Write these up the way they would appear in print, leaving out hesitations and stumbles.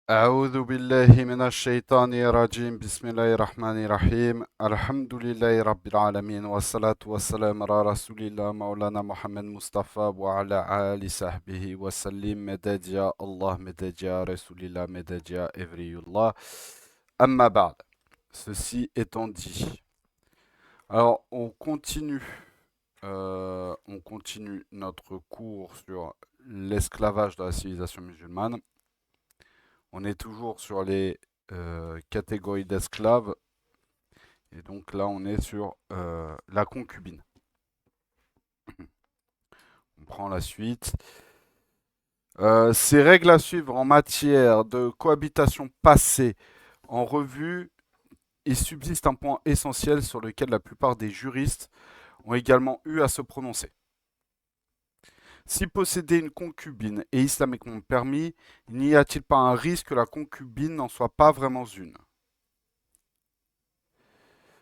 أعوذ بالله من الشيطان الرجيم بسم الله الرحمن الرحيم الحمد لله رب العالمين والصلاة والسلام على رسول الله مولانا محمد مصطفى وعلى آل صحبه وسلم مدد يا الله مدد يا رسول الله مدد يا إفري الله أما بعد. Ceci étant dit, alors on continue notre cours sur l'esclavage de la civilisation musulmane. On est toujours sur les catégories d'esclaves. Et donc là, on est sur la concubine. On prend la suite. Ces règles à suivre en matière de cohabitation passée en revue, il subsiste un point essentiel sur lequel la plupart des juristes ont également eu à se prononcer. Si posséder une concubine est islamiquement permis, n'y a-t-il pas un risque que la concubine n'en soit pas vraiment une?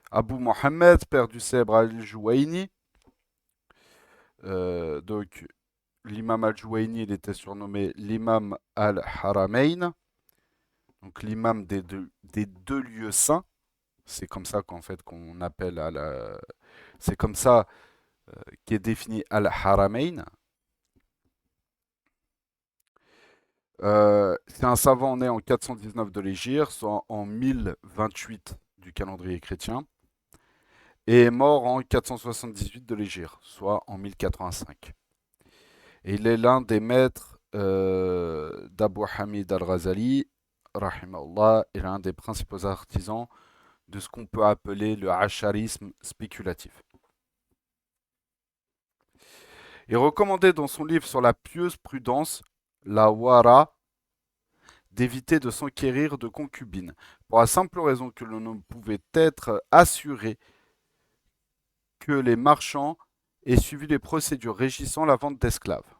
Abu Mohammed, père du célèbre Al-Juwayni, donc l'imam Al-Juwayni, il était surnommé l'imam Al-Haramain, donc l'imam des deux lieux saints. C'est comme ça qu'en fait qu'on appelle c'est comme ça qu'est défini Al-Haramain. C'est un savant né en 419 de l'Hégire, soit en 1028 du calendrier chrétien, et est mort en 478 de l'Hégire, soit en 1085. Et il est l'un des maîtres d'Abu Hamid al-Ghazali, rahimahullah, et l'un des principaux artisans de ce qu'on peut appeler le acharisme spéculatif. Il recommandait dans son livre sur la pieuse prudence, la wara, d'éviter de s'enquérir de concubines, pour la simple raison que l'on ne pouvait être assuré que les marchands aient suivi les procédures régissant la vente d'esclaves.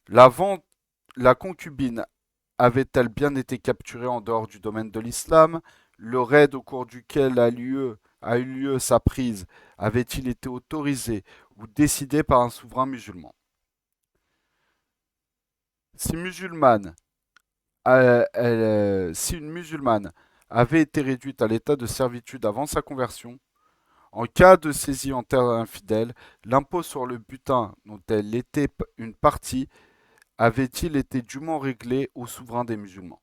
La concubine avait-elle bien été capturée en dehors du domaine de l'islam? Le raid au cours duquel a eu lieu sa prise avait-il été autorisé ou décidé par un souverain musulman? Si, si une musulmane avait été réduite à l'état de servitude avant sa conversion, en cas de saisie en terre infidèle, l'impôt sur le butin dont elle était une partie avait-il été dûment réglé au souverain des musulmans?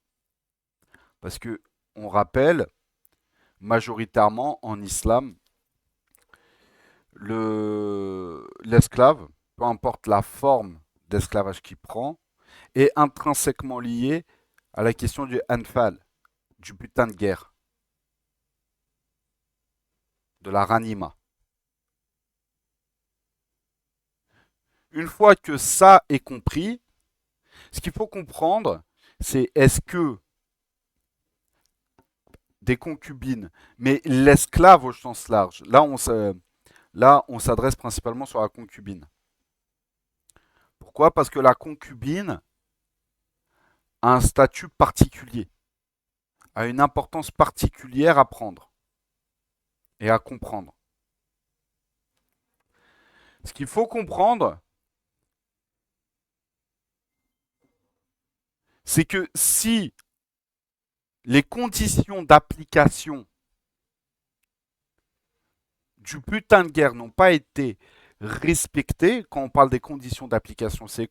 Parce que, on rappelle, majoritairement en islam, l'esclave, peu importe la forme d'esclavage qu'il prend, est intrinsèquement lié à la question du anfal, du butin de guerre, de la ranima. Une fois que ça est compris, ce qu'il faut comprendre, c'est est-ce que des concubines, mais l'esclave au sens large, là on s'adresse principalement sur la concubine. Pourquoi? Parce que la concubine a un statut particulier, a une importance particulière à prendre et à comprendre. Ce qu'il faut comprendre, c'est que si les conditions d'application du butin de guerre n'ont pas été respectées, quand on parle des conditions d'application, c'est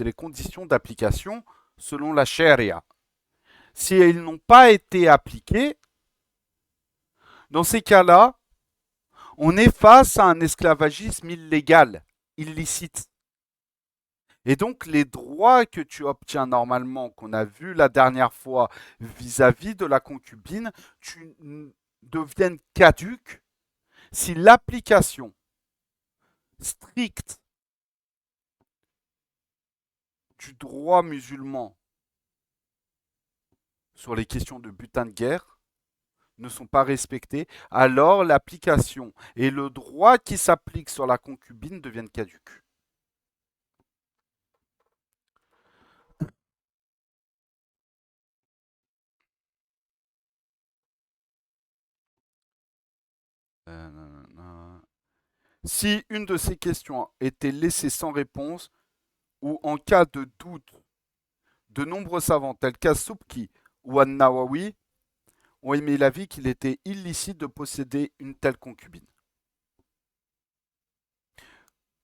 les conditions d'application selon la charia. Si elles n'ont pas été appliquées, dans ces cas-là, on est face à un esclavagisme illégal, illicite. Et donc les droits que tu obtiens normalement, qu'on a vu la dernière fois vis-à-vis de la concubine, deviennent caduques si l'application stricte du droit musulman sur les questions de butin de guerre ne sont pas respectées, alors l'application et le droit qui s'applique sur la concubine deviennent caduques. Si une de ces questions était laissée sans réponse, ou en cas de doute De nombreux savants tels qu'As-Subki ou An-Nawawi ont émis l'avis qu'il était illicite de posséder une telle concubine.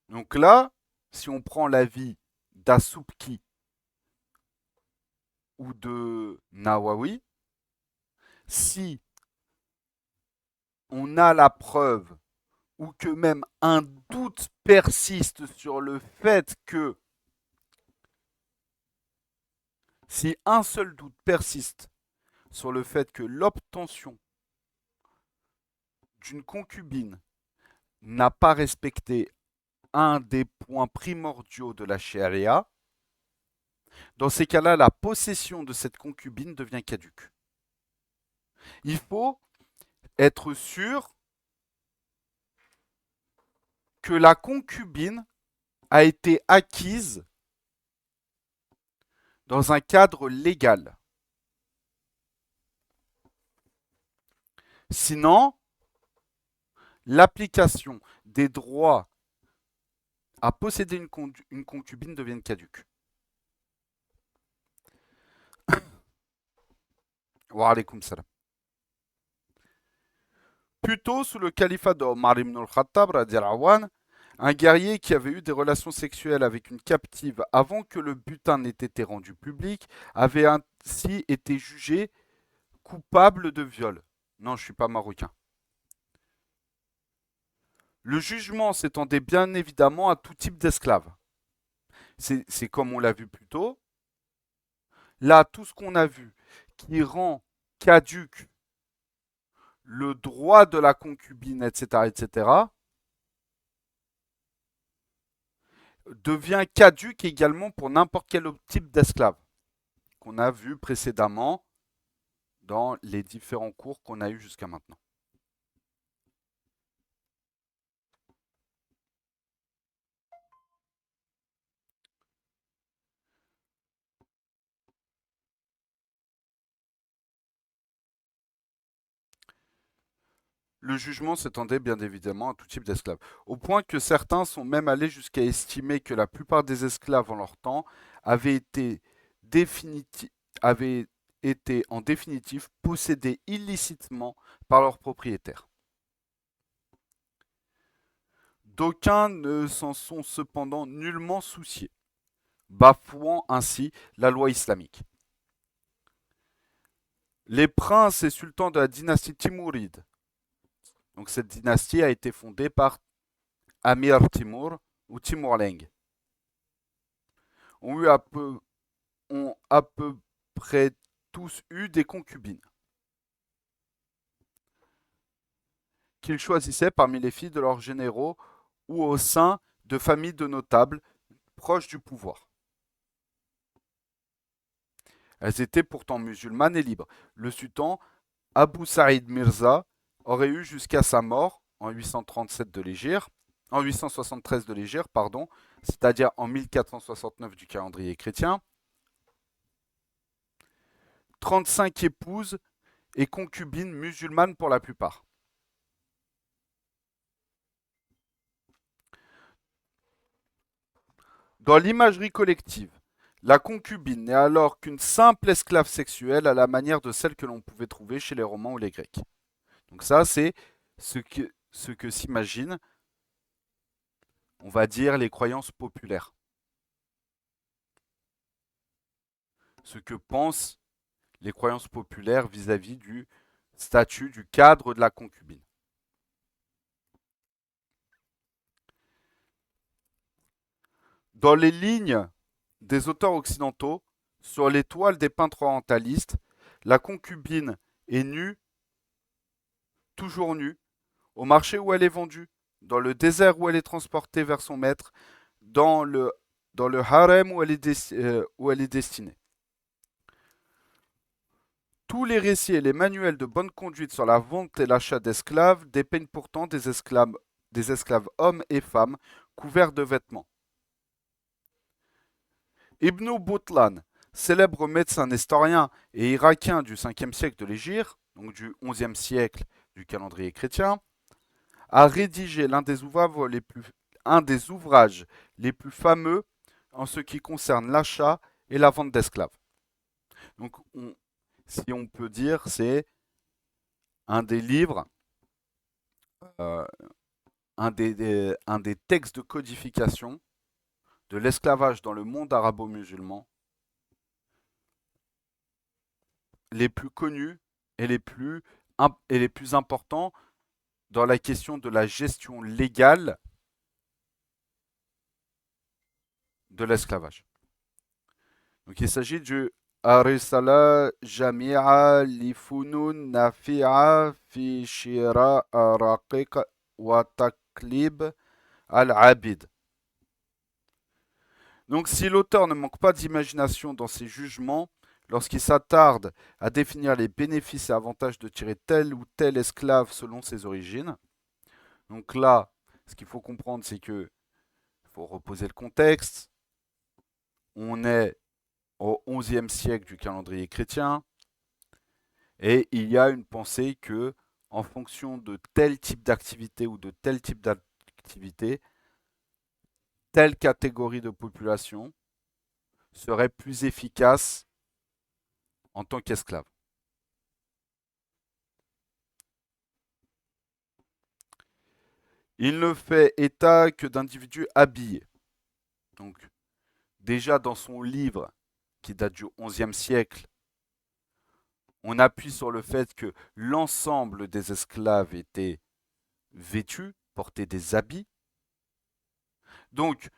Donc là, si on prend l'avis d'As-Subki ou de Nawawi, si on a la preuve ou que même un doute persiste sur le fait que, si un seul doute persiste sur le fait que l'obtention d'une concubine n'a pas respecté un des points primordiaux de la charia, dans ces cas-là, la possession de cette concubine devient caduque. Il faut être sûr que la concubine a été acquise dans un cadre légal. Sinon, l'application des droits à posséder une concubine devient caduque. Wa alaykoum salam. Plus tôt, sous le califat d'Omar ibn al-Khattab, un guerrier qui avait eu des relations sexuelles avec une captive avant que le butin n'ait été rendu public avait ainsi été jugé coupable de viol. Non, je ne suis pas marocain. Le jugement s'étendait bien évidemment à tout type d'esclaves. C'est comme on l'a vu plus tôt. Là, tout ce qu'on a vu qui rend caduque le droit de la concubine, etc., etc., devient caduque également pour n'importe quel autre type d'esclave qu'on a vu précédemment dans les différents cours qu'on a eus jusqu'à maintenant. Le jugement s'étendait bien évidemment à tout type d'esclaves, au point que certains sont même allés jusqu'à estimer que la plupart des esclaves en leur temps avaient été, avaient été en définitive possédés illicitement par leurs propriétaires. D'aucuns ne s'en sont cependant nullement souciés, bafouant ainsi la loi islamique. Les princes et sultans de la dynastie Timouride, donc cette dynastie a été fondée par Amir Timur ou Timur-Leng, ont à peu près tous eu des concubines qu'ils choisissaient parmi les filles de leurs généraux ou au sein de familles de notables proches du pouvoir. Elles étaient pourtant musulmanes et libres. Le sultan Abu Saïd Mirza aurait eu jusqu'à sa mort en 837 de l'Hégire, en 873 de l'Hégire, pardon, c'est-à-dire en 1469 du calendrier chrétien, 35 épouses et concubines musulmanes pour la plupart. Dans l'imagerie collective, la concubine n'est alors qu'une simple esclave sexuelle à la manière de celle que l'on pouvait trouver chez les Romains ou les Grecs. Donc ça, c'est ce que s'imaginent, on va dire, les croyances populaires. Ce que pensent les croyances populaires vis-à-vis du statut, du cadre de la concubine. Dans les lignes des auteurs occidentaux, sur les toiles des peintres orientalistes, la concubine est nue, toujours nue, au marché où elle est vendue, dans le désert où elle est transportée vers son maître, dans le harem où elle est destinée. Tous les récits et les manuels de bonne conduite sur la vente et l'achat d'esclaves dépeignent pourtant des esclaves hommes et femmes couverts de vêtements. Ibn Boutlan, célèbre médecin historien et irakien du 5e siècle de l'Hégire, donc du 11e siècle du calendrier chrétien, a rédigé un des ouvrages les plus fameux en ce qui concerne l'achat et la vente d'esclaves. Donc, si on peut dire, c'est un des livres, euh, un des textes de codification de l'esclavage dans le monde arabo-musulman les plus connus et et les plus importants dans la question de la gestion légale de l'esclavage. Donc il s'agit du Arisala Jami'a li Funun Nafi'a fi Shira Raqiq wa Taklib al-Abid. Donc si l'auteur ne manque pas d'imagination dans ses jugements, lorsqu'il s'attarde à définir les bénéfices et avantages de tirer tel ou tel esclave selon ses origines, donc là, ce qu'il faut comprendre, c'est que faut reposer le contexte. On est au XIe siècle du calendrier chrétien et il y a une pensée que, en fonction de tel type d'activité ou de tel type d'activité, telle catégorie de population serait plus efficace en tant qu'esclave. Il ne fait état que d'individus habillés. Donc, déjà dans son livre, qui date du XIe siècle, on appuie sur le fait que l'ensemble des esclaves étaient vêtus, portaient des habits. Donc,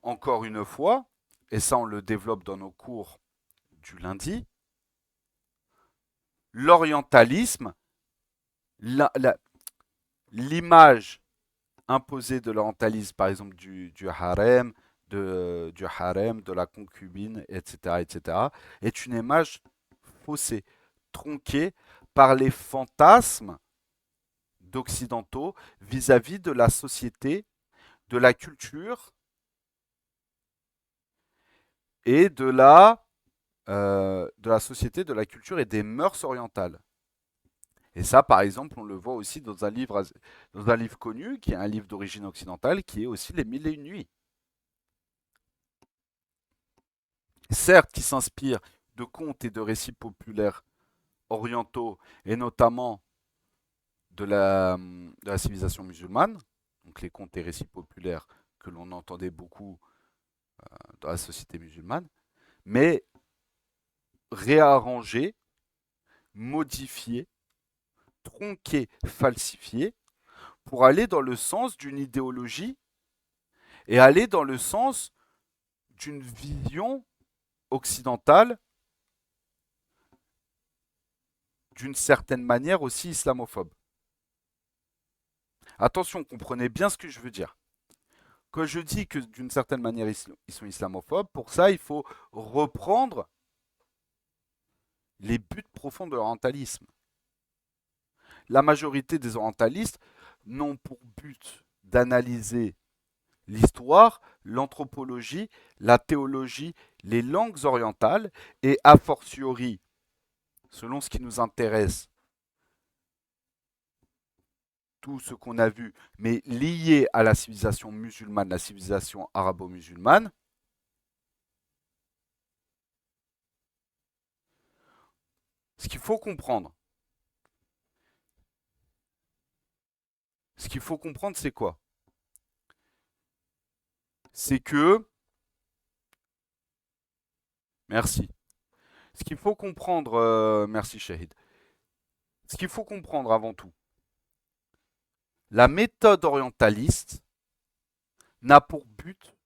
encore une fois, et ça on le développe dans nos cours du lundi, l'orientalisme, l'image imposée de l'orientalisme, par exemple du harem, de la concubine, etc., etc., est une image faussée, tronquée par les fantasmes d'occidentaux vis-à-vis de la société, de la culture et de la société, de la culture et des mœurs orientales. Et ça, par exemple, on le voit aussi dans un livre connu, qui est un livre d'origine occidentale, qui est aussi Les Mille et Une Nuits. Certes, qui s'inspire de contes et de récits populaires orientaux, et notamment de la civilisation musulmane, donc les contes et récits populaires que l'on entendait beaucoup dans la société musulmane, mais réarrangés, modifiés, tronqués, falsifiés, pour aller dans le sens d'une idéologie et aller dans le sens d'une vision occidentale, d'une certaine manière aussi islamophobe. Attention, comprenez bien ce que je veux dire. Quand je dis que d'une certaine manière ils sont islamophobes, pour ça il faut reprendre les buts profonds de l'orientalisme. La majorité des orientalistes n'ont pour but d'analyser l'histoire, l'anthropologie, la théologie, les langues orientales et a fortiori, selon ce qui nous intéresse, tout ce qu'on a vu, mais lié à la civilisation musulmane, la civilisation arabo-musulmane, ce qu'il faut comprendre, c'est quoi? C'est que, merci, ce qu'il faut comprendre, merci Shahid, ce qu'il faut comprendre avant tout, la méthode orientaliste n'a pour but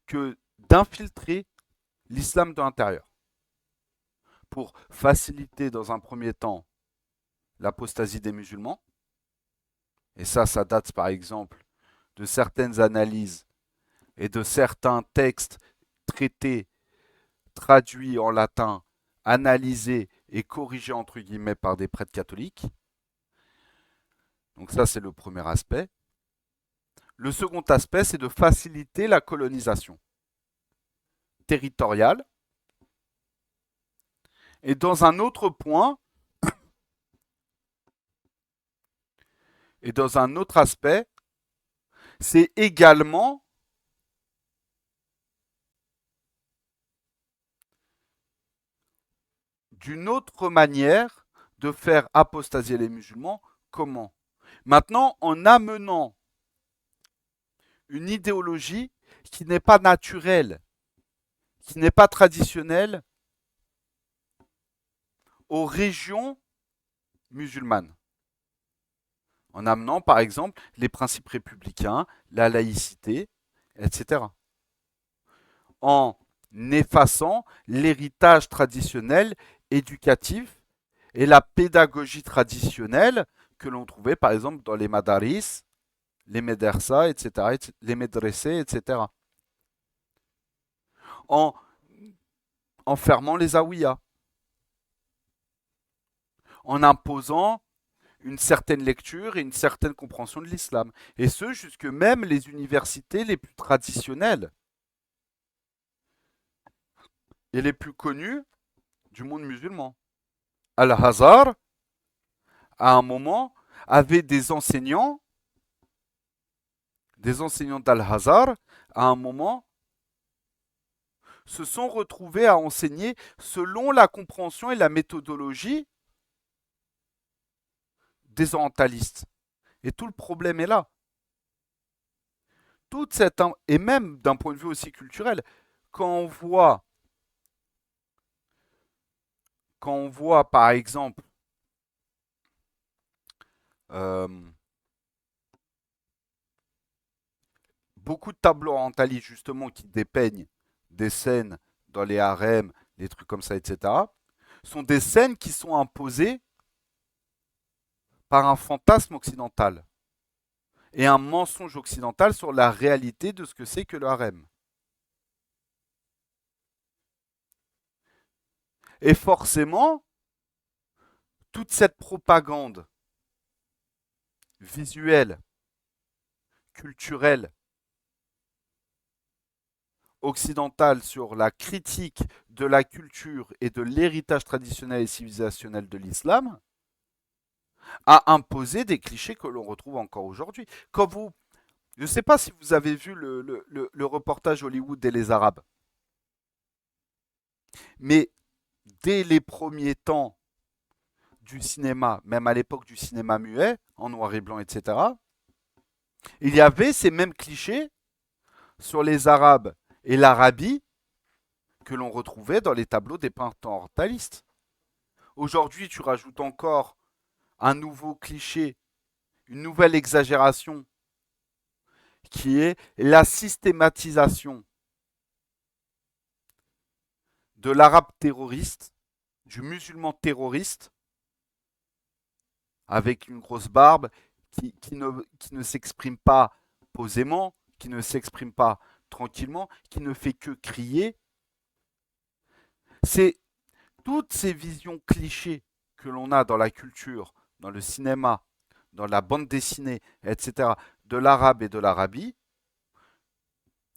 que d'infiltrer l'islam de l'intérieur pour faciliter dans un premier temps l'apostasie des musulmans. Et ça date par exemple de certaines analyses et de certains textes traités, traduits en latin, analysés et corrigés entre guillemets par des prêtres catholiques. Donc ça, c'est le premier aspect. Le second aspect, c'est de faciliter la colonisation territoriale. Et dans un autre point, et dans un autre aspect, c'est également d'une autre manière de faire apostasier les musulmans. Comment? Maintenant, en amenant une idéologie qui n'est pas naturelle, qui n'est pas traditionnelle aux régions musulmanes. En amenant, par exemple, les principes républicains, la laïcité, etc. En effaçant l'héritage traditionnel éducatif et la pédagogie traditionnelle que l'on trouvait, par exemple, dans les madaris, les médersa, etc., les médressés, etc. En, en fermant les awiyas, en imposant une certaine lecture et une certaine compréhension de l'islam. Et ce, jusque même les universités les plus traditionnelles et les plus connues du monde musulman. Al-Hazar, à un moment, avait des enseignants d'Al-Hazar, à un moment, se sont retrouvés à enseigner selon la compréhension et la méthodologie des orientalistes. Et tout le problème est là. Toute cette, et même d'un point de vue aussi culturel, quand on voit, quand on voit par exemple euh, beaucoup de tableaux orientalistes justement qui dépeignent des scènes dans les harems, des trucs comme ça, etc., sont des scènes qui sont imposées par un fantasme occidental et un mensonge occidental sur la réalité de ce que c'est que le harem. Et forcément, toute cette propagande visuelle, culturelle, occidentale sur la critique de la culture et de l'héritage traditionnel et civilisationnel de l'islam a imposé des clichés que l'on retrouve encore aujourd'hui. Quand vous, je ne sais pas si vous avez vu le reportage Hollywood et les Arabes, mais dès les premiers temps du cinéma, même à l'époque du cinéma muet, en noir et blanc, etc., il y avait ces mêmes clichés sur les Arabes et l'Arabie que l'on retrouvait dans les tableaux des peintres orientalistes. Aujourd'hui, tu rajoutes encore un nouveau cliché, une nouvelle exagération, qui est la systématisation de l'arabe terroriste, du musulman terroriste, avec une grosse barbe, qui ne s'exprime pas posément, qui ne s'exprime pas tranquillement, qui ne fait que crier. C'est toutes ces visions clichés que l'on a dans la culture, dans le cinéma, dans la bande dessinée, etc., de l'arabe et de l'Arabie,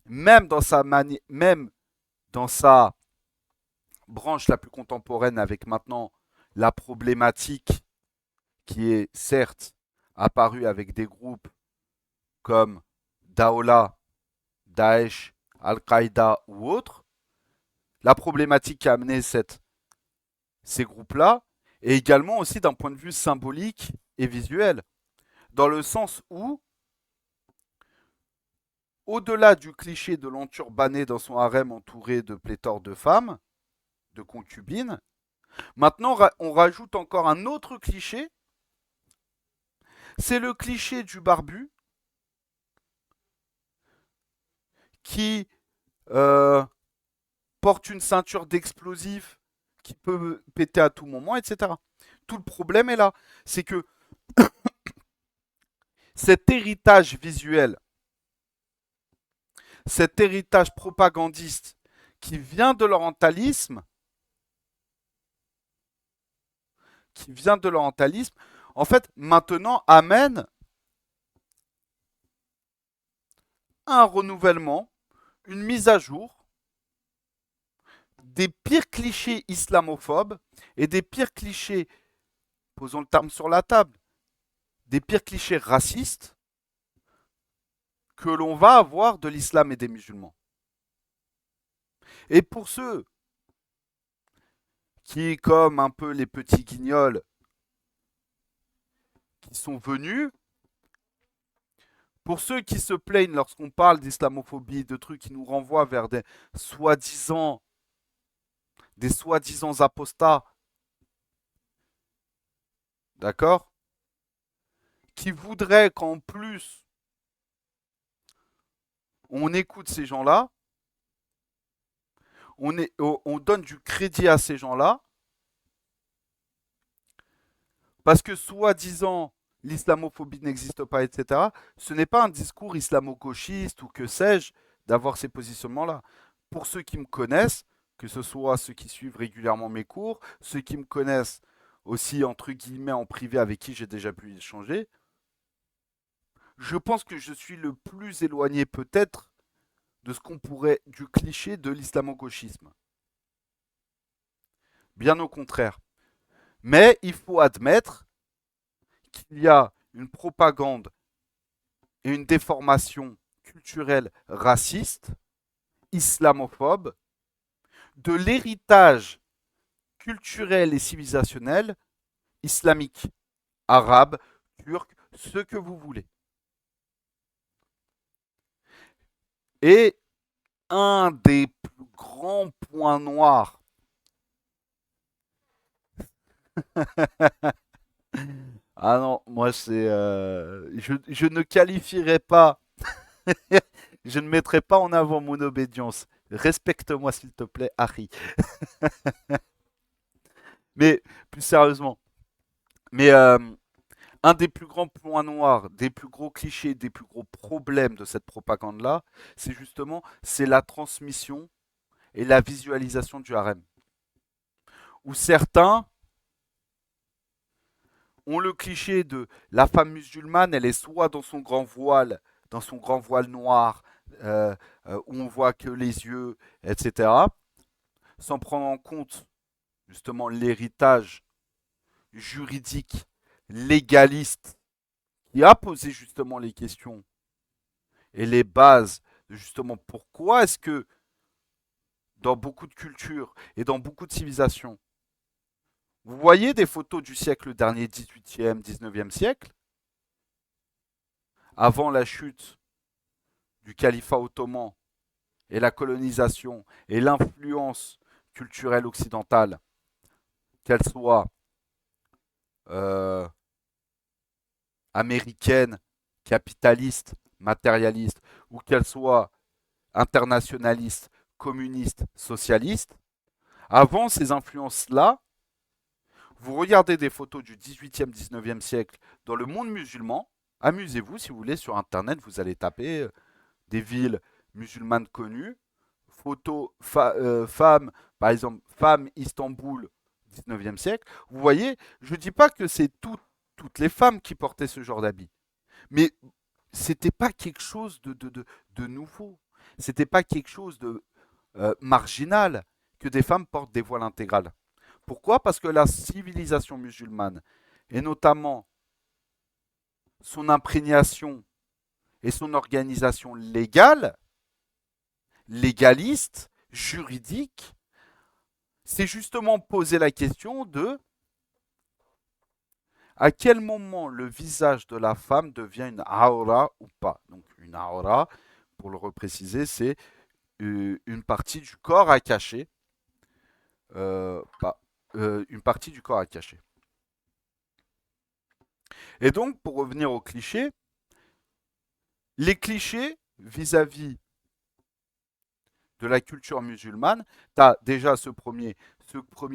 même dans sa branche la plus contemporaine avec maintenant la problématique qui est certes apparue avec des groupes comme Daola, Daesh, Al-Qaïda ou autres, la problématique qui a amené ces groupes-là est également aussi d'un point de vue symbolique et visuel, dans le sens où, au-delà du cliché de l'enturbané dans son harem entouré de pléthore de femmes, de concubines, maintenant on rajoute encore un autre cliché, c'est le cliché du barbu qui euh, porte une ceinture d'explosifs qui peut péter à tout moment, etc. Tout le problème est là, c'est que cet héritage visuel, cet héritage propagandiste qui vient de l'orientalisme, en fait, maintenant amène un renouvellement, une mise à jour des pires clichés islamophobes et des pires clichés, posons le terme sur la table, des pires clichés racistes que l'on va avoir de l'islam et des musulmans. Et pour ceux qui, comme un peu les petits guignols qui sont venus, pour ceux qui se plaignent lorsqu'on parle d'islamophobie, de trucs qui nous renvoient vers soi-disant, des soi-disant apostats, d'accord, qui voudraient qu'en plus on écoute ces gens-là, on donne du crédit à ces gens-là, parce que soi-disant l'islamophobie n'existe pas, etc., ce n'est pas un discours islamo-gauchiste ou que sais-je d'avoir ces positionnements-là. Pour ceux qui me connaissent, que ce soit ceux qui suivent régulièrement mes cours, ceux qui me connaissent aussi entre guillemets en privé avec qui j'ai déjà pu échanger, je pense que je suis le plus éloigné peut-être de ce qu'on pourrait du cliché de l'islamo-gauchisme. Bien au contraire. Mais il faut admettre qu'il y a une propagande et une déformation culturelle raciste, islamophobe, de l'héritage culturel et civilisationnel islamique, arabe, turc, ce que vous voulez. Et un des plus grands points noirs, ah non, moi c'est, je ne qualifierais pas, je ne mettrai pas en avant mon obédience. Respecte-moi s'il te plaît, Harry. Mais plus sérieusement, mais un des plus grands points noirs, des plus gros clichés, des plus gros problèmes de cette propagande-là, c'est la transmission et la visualisation du harem. Où certains ont le cliché de la femme musulmane, elle est soit dans son grand voile noir, où on voit que les yeux, etc., sans prendre en compte justement l'héritage juridique, légaliste, qui a posé justement les questions et les bases de justement pourquoi est-ce que dans beaucoup de cultures et dans beaucoup de civilisations, vous voyez des photos du siècle dernier, 18e, 19e siècle, avant la chute du califat ottoman et la colonisation et l'influence culturelle occidentale, qu'elle soit euh, américaine, capitaliste, matérialiste, ou qu'elle soit internationaliste, communiste, socialiste, avant ces influences-là, vous regardez des photos du 18e, 19e siècle dans le monde musulman, amusez-vous si vous voulez sur Internet, vous allez taper des villes musulmanes connues, photos femmes, par exemple, femmes Istanbul, 19e siècle. Vous voyez, je ne dis pas que c'est toutes les femmes qui portaient ce genre d'habits, mais c'était pas quelque chose de nouveau. C'était pas quelque chose de marginal que des femmes portent des voiles intégrales. Pourquoi? Parce que la civilisation musulmane, et notamment son imprégnation et son organisation légale, légaliste, juridique, c'est justement poser la question de à quel moment le visage de la femme devient une aura ou pas. Donc une aura, pour le repréciser, c'est une partie du corps à cacher. Pas, une partie du corps à cacher. Et donc, pour revenir aux clichés, les clichés vis-à-vis de la culture musulmane, tu as déjà ce premier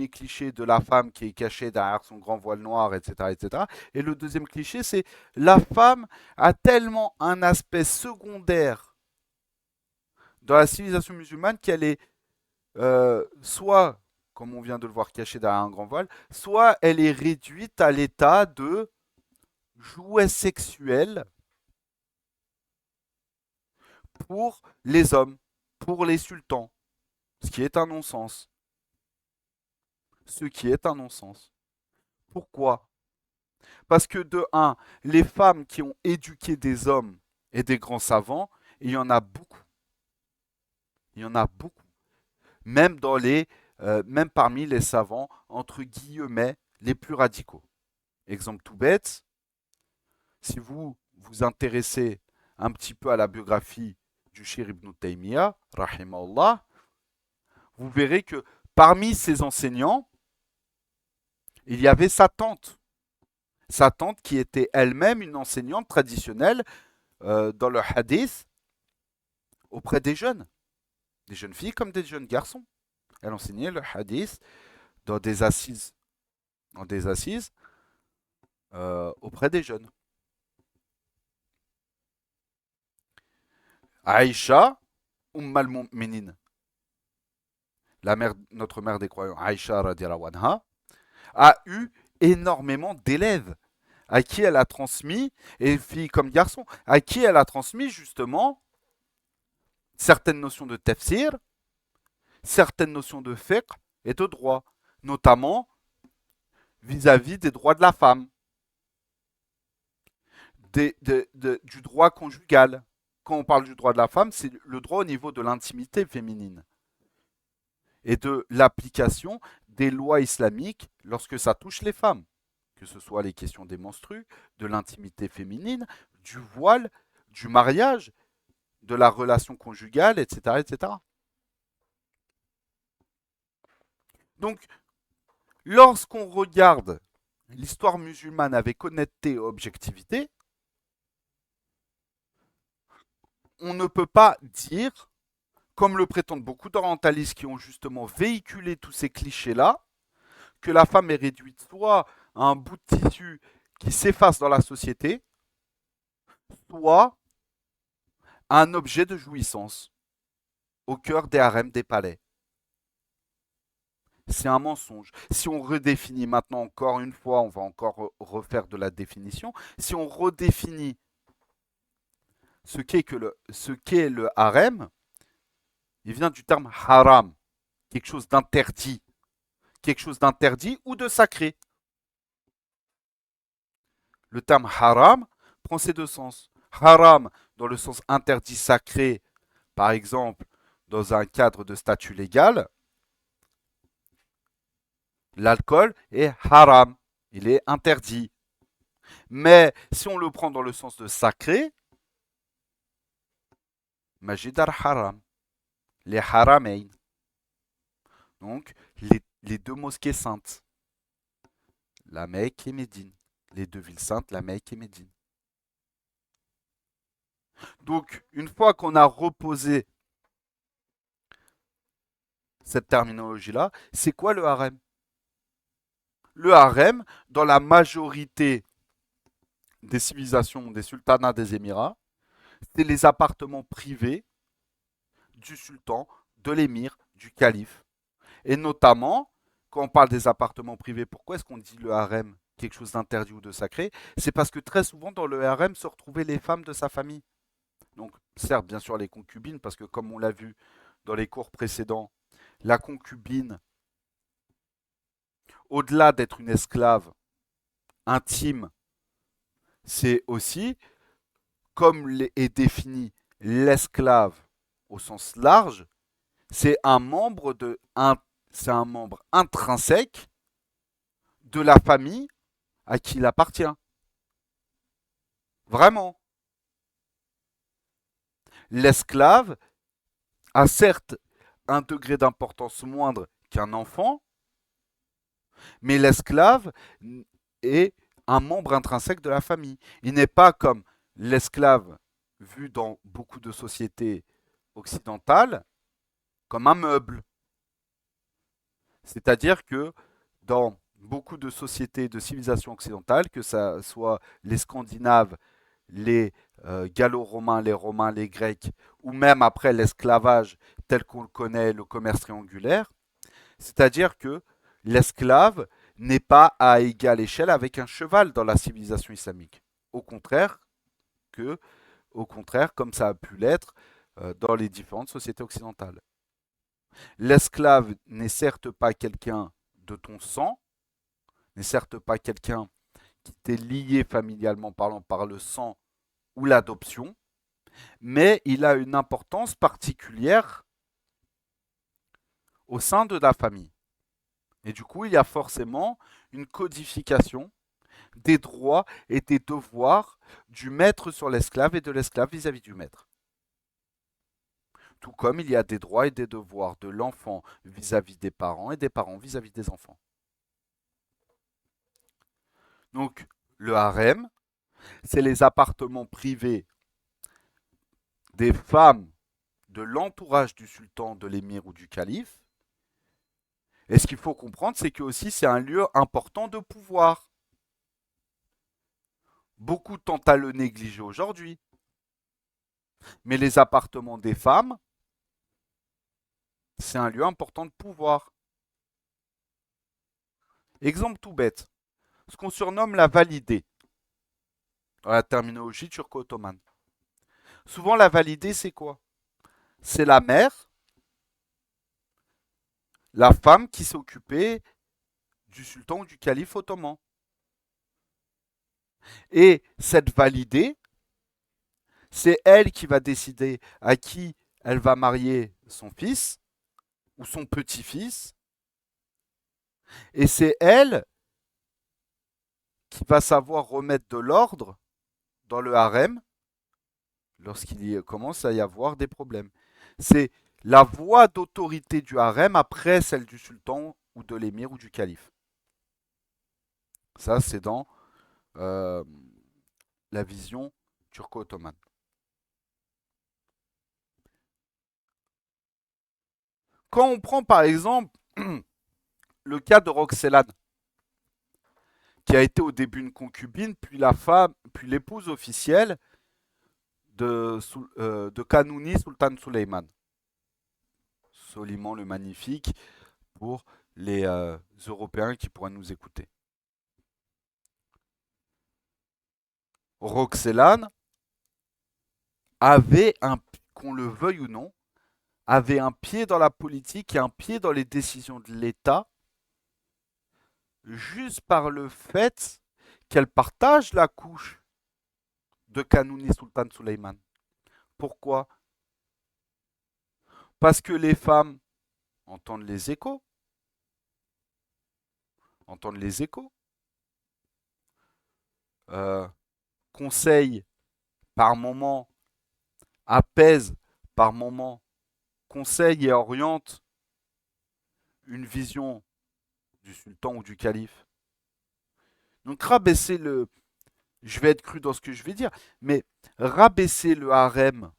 cliché de la femme qui est cachée derrière son grand voile noir, etc., etc. Et le deuxième cliché, c'est la femme a tellement un aspect secondaire dans la civilisation musulmane qu'elle est soit, comme on vient de le voir, cachée derrière un grand voile, soit elle est réduite à l'état de jouet sexuel pour les hommes, pour les sultans, ce qui est un non-sens. Ce qui est un non-sens. Pourquoi? Parce que de un, les femmes qui ont éduqué des hommes et des grands savants, il y en a beaucoup. Il y en a beaucoup. Même dans les même parmi les savants, entre guillemets, les plus radicaux. Exemple tout bête, si vous vous intéressez un petit peu à la biographie du Cheikh Ibn Taymiyyah, rahimahullah, vous verrez que parmi ses enseignants, il y avait sa tante. Sa tante qui était elle-même une enseignante traditionnelle dans le hadith auprès des jeunes filles comme des jeunes garçons. Elle enseignait le hadith dans des assises, dans des assises auprès des jeunes. Aïcha, al-Mu'minin, notre mère des croyants, Aïcha radiallahu anha, a eu énormément d'élèves à qui elle a transmis, et filles comme garçons, à qui elle a transmis justement certaines notions de tafsir, certaines notions de fiqh et de droit, notamment vis-à-vis des droits de la femme, du droit conjugal. Quand on parle du droit de la femme, c'est le droit au niveau de l'intimité féminine et de l'application des lois islamiques lorsque ça touche les femmes, que ce soit les questions des menstrues, de l'intimité féminine, du voile, du mariage, de la relation conjugale, etc. etc. Donc, lorsqu'on regarde l'histoire musulmane avec honnêteté et objectivité, on ne peut pas dire, comme le prétendent beaucoup d'orientalistes qui ont justement véhiculé tous ces clichés-là, que la femme est réduite soit à un bout de tissu qui s'efface dans la société, soit à un objet de jouissance au cœur des harems des palais. C'est un mensonge. Si on redéfinit maintenant encore une fois, on va encore refaire de la définition, si on redéfinit ce qu'est le harem, il vient du terme haram, quelque chose d'interdit, ou de sacré. Le terme haram prend ces deux sens. Haram dans le sens interdit sacré, par exemple dans un cadre de statut légal, l'alcool est haram, il est interdit. Mais si on le prend dans le sens de sacré, Majid al-Haram, les Haramain, donc les deux mosquées saintes, la Mecque et Médine, les deux villes saintes, la Mecque et Médine. Donc, une fois qu'on a reposé cette terminologie-là, c'est quoi le harem? Le harem, dans la majorité des civilisations, des sultanats des Émirats, c'est les appartements privés du sultan, de l'émir, du calife. Et notamment, quand on parle des appartements privés, pourquoi est-ce qu'on dit le harem quelque chose d'interdit ou de sacré? C'est parce que très souvent dans le harem se retrouvaient les femmes de sa famille. Donc, certes, bien sûr, les concubines, parce que comme on l'a vu dans les cours précédents, la concubine, au-delà d'être une esclave intime, c'est aussi, comme est défini l'esclave au sens large, c'est c'est un membre intrinsèque de la famille à qui il appartient. Vraiment. L'esclave a certes un degré d'importance moindre qu'un enfant, mais l'esclave est un membre intrinsèque de la famille. Il n'est pas comme l'esclave vu dans beaucoup de sociétés occidentales comme un meuble. C'est-à-dire que dans beaucoup de sociétés de civilisation occidentale, que ce soit les Scandinaves, les Gallo-Romains, les Romains, les Grecs, ou même après l'esclavage tel qu'on le connaît, le commerce triangulaire, c'est-à-dire que l'esclave n'est pas à égale échelle avec un cheval dans la civilisation islamique. Au contraire, au contraire, comme ça a pu l'être dans les différentes sociétés occidentales. L'esclave n'est certes pas quelqu'un de ton sang, n'est certes pas quelqu'un qui t'est lié familialement parlant par le sang ou l'adoption, mais il a une importance particulière au sein de la famille. Et du coup, il y a forcément une codification des droits et des devoirs du maître sur l'esclave et de l'esclave vis-à-vis du maître. Tout comme il y a des droits et des devoirs de l'enfant vis-à-vis des parents et des parents vis-à-vis des enfants. Donc, le harem, c'est les appartements privés des femmes de l'entourage du sultan, de l'émir ou du calife. Et ce qu'il faut comprendre, c'est que aussi c'est un lieu important de pouvoir. Beaucoup tentent à le négliger aujourd'hui. Mais les appartements des femmes, c'est un lieu important de pouvoir. Exemple tout bête, ce qu'on surnomme la validée, dans la terminologie turco-ottomane. Souvent la validée, c'est quoi? C'est la mère, la femme qui s'occupait du sultan ou du calife ottoman. Et cette validée, c'est elle qui va décider à qui elle va marier son fils ou son petit-fils. Et c'est elle qui va savoir remettre de l'ordre dans le harem lorsqu'il commence à y avoir des problèmes. C'est la voie d'autorité du harem après celle du sultan ou de l'émir ou du calife. Ça, c'est dans euh, la vision turco-ottomane. Quand on prend par exemple le cas de Roxelane, qui a été au début une concubine, puis la femme, puis l'épouse officielle de Kanuni Sultan Suleiman. Soliman le Magnifique pour les Européens qui pourraient nous écouter. Roxelane avait qu'on le veuille ou non, avait un pied dans la politique et un pied dans les décisions de l'État, juste par le fait qu'elle partage la couche de Kanuni Sultan Suleiman. Pourquoi? Parce que les femmes entendent les échos, entendent les échos, euh, conseillent par moments, apaisent par moments, conseillent et orientent une vision du sultan ou du calife. Donc rabaisser le... Je vais être cru dans ce que je vais dire, mais rabaisser le harem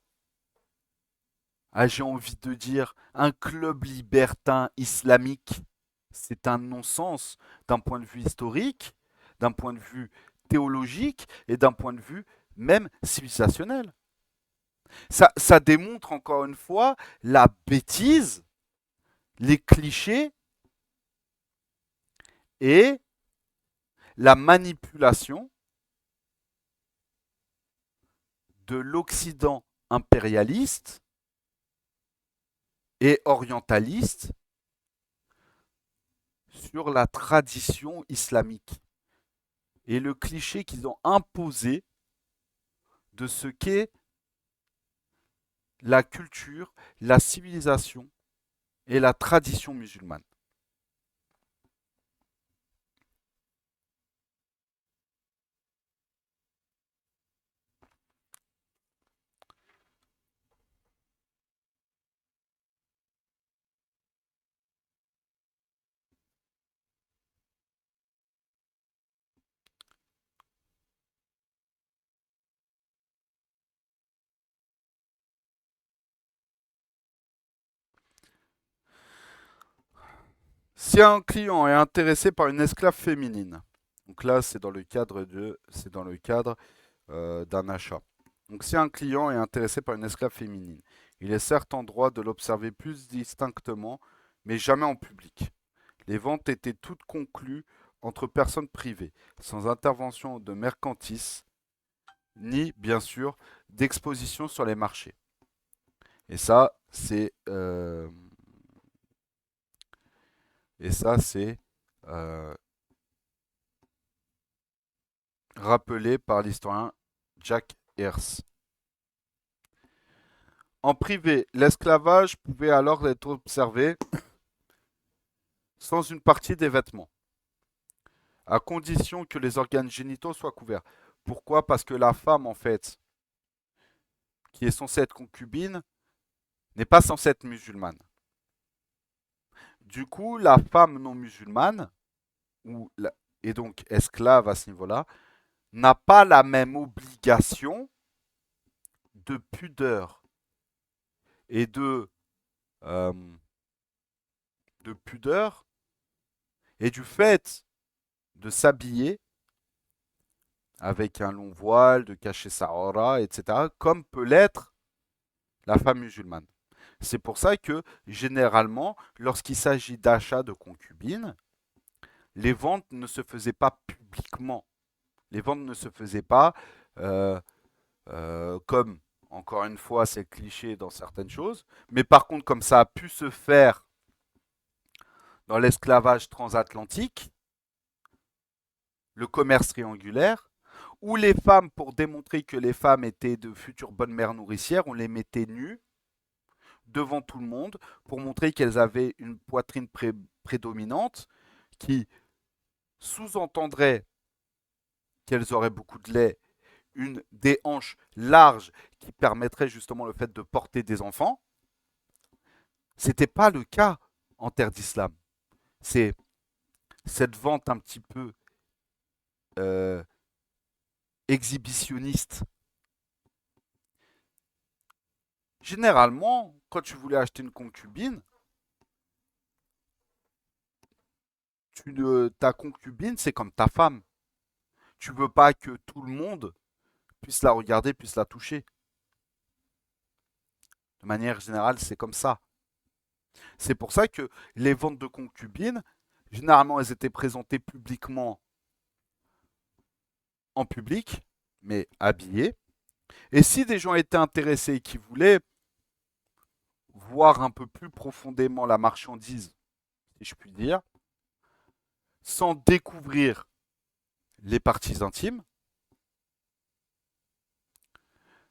à, j'ai envie de dire, un club libertin islamique, c'est un non-sens d'un point de vue historique, d'un point de vue théologique et d'un point de vue même civilisationnel. Ça démontre encore une fois la bêtise, les clichés et la manipulation de l'Occident impérialiste et orientaliste sur la tradition islamique et le cliché qu'ils ont imposé de ce qu'est la culture, la civilisation et la tradition musulmane. Si un client est intéressé par une esclave féminine, donc là c'est dans le cadre d'un achat. Donc si un client est intéressé par une esclave féminine, il est certes en droit de l'observer plus distinctement, mais jamais en public. Les ventes étaient toutes conclues entre personnes privées, sans intervention de mercantis, ni, bien sûr, d'exposition sur les marchés. Et ça, c'est euh, rappelé par l'historien Jack Hearst. En privé, l'esclavage pouvait alors être observé sans une partie des vêtements, à condition que les organes génitaux soient couverts. Pourquoi? Parce que la femme, en fait, qui est censée être concubine, n'est pas censée être musulmane. Du coup, la femme non musulmane, et donc esclave à ce niveau-là, n'a pas la même obligation de pudeur et euh, de pudeur et du fait de s'habiller avec un long voile, de cacher sa aura, etc., comme peut l'être la femme musulmane. C'est pour ça que, généralement, lorsqu'il s'agit d'achat de concubines, les ventes ne se faisaient pas publiquement. Les ventes ne se faisaient pas euh, comme, encore une fois, c'est cliché dans certaines choses, mais par contre, comme ça a pu se faire dans l'esclavage transatlantique, le commerce triangulaire, où les femmes, pour démontrer que les femmes étaient de futures bonnes mères nourricières, on les mettait nues devant tout le monde pour montrer qu'elles avaient une poitrine prédominante qui sous-entendrait qu'elles auraient beaucoup de lait, des hanches larges qui permettraient justement le fait de porter des enfants. C'était pas le cas en terre d'islam. C'est cette vente un petit peu euh, exhibitionniste. Généralement, quand tu voulais acheter une concubine, ta concubine, c'est comme ta femme. Tu veux pas que tout le monde puisse la regarder, puisse la toucher. De manière générale, c'est comme ça. C'est pour ça que les ventes de concubines, généralement, elles étaient présentées publiquement en public, mais habillées. Et si des gens étaient intéressés et qui voulaient voir un peu plus profondément la marchandise, si je puis dire, sans découvrir les parties intimes,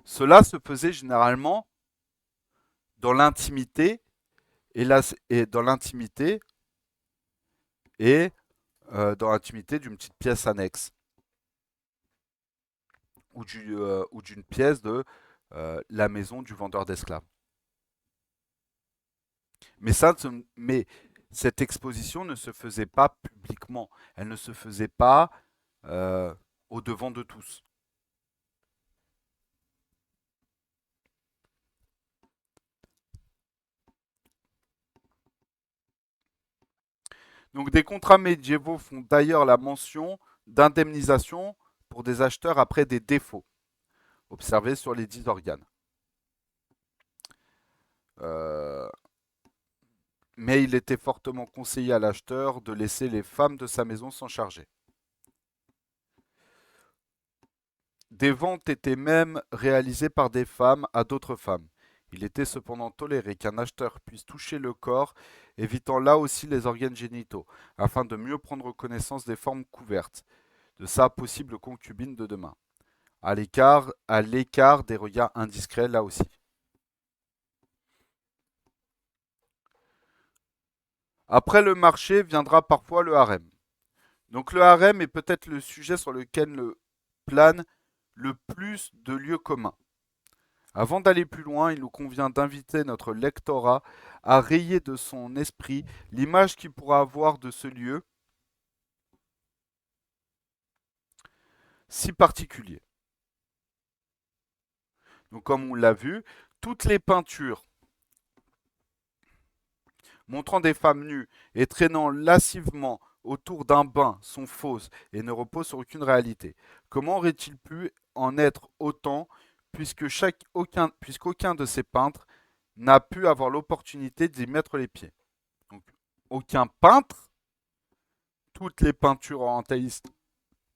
cela se faisait généralement dans l'intimité et dans l'intimité et dans l'intimité d'une petite pièce annexe ou d'une pièce de la maison du vendeur d'esclaves. Mais, mais cette exposition ne se faisait pas publiquement, elle ne se faisait pas au devant de tous. Donc des contrats médiévaux font d'ailleurs la mention d'indemnisation pour des acheteurs après des défauts observés sur les 10 organes. Euh, mais il était fortement conseillé à l'acheteur de laisser les femmes de sa maison s'en charger. Des ventes étaient même réalisées par des femmes à d'autres femmes. Il était cependant toléré qu'un acheteur puisse toucher le corps, évitant là aussi les organes génitaux, afin de mieux prendre connaissance des formes couvertes, de sa possible concubine de demain. À l'écart des regards indiscrets là aussi. Après le marché viendra parfois le harem. Donc le harem est peut-être le sujet sur lequel plane le plus de lieux communs. Avant d'aller plus loin, il nous convient d'inviter notre lectorat à rayer de son esprit l'image qu'il pourra avoir de ce lieu si particulier. Donc comme on l'a vu, toutes les peintures montrant des femmes nues et traînant lascivement autour d'un bain sont fausses et ne reposent sur aucune réalité. Comment aurait-il pu en être autant puisqu'aucun de ces peintres n'a pu avoir l'opportunité d'y mettre les pieds? Donc, aucun peintre, toutes les peintures orientalistes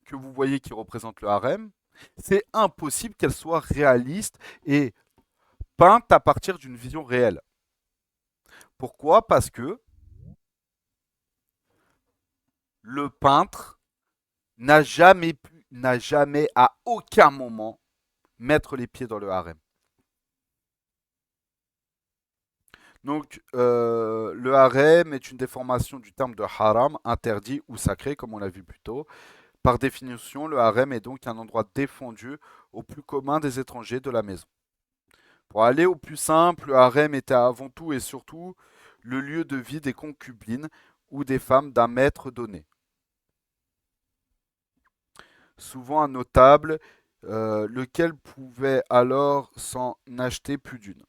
que vous voyez qui représentent le harem, c'est impossible qu'elles soient réalistes et peintes à partir d'une vision réelle. Pourquoi? Parce que le peintre n'a jamais à aucun moment mettre les pieds dans le harem. Donc, le harem est une déformation du terme de haram, interdit ou sacré, comme on l'a vu plus tôt. Par définition, le harem est donc un endroit défendu au plus commun des étrangers de la maison. Pour aller au plus simple, le harem était avant tout et surtout le lieu de vie des concubines ou des femmes d'un maître donné. Souvent un notable, lequel pouvait alors s'en acheter plus d'une.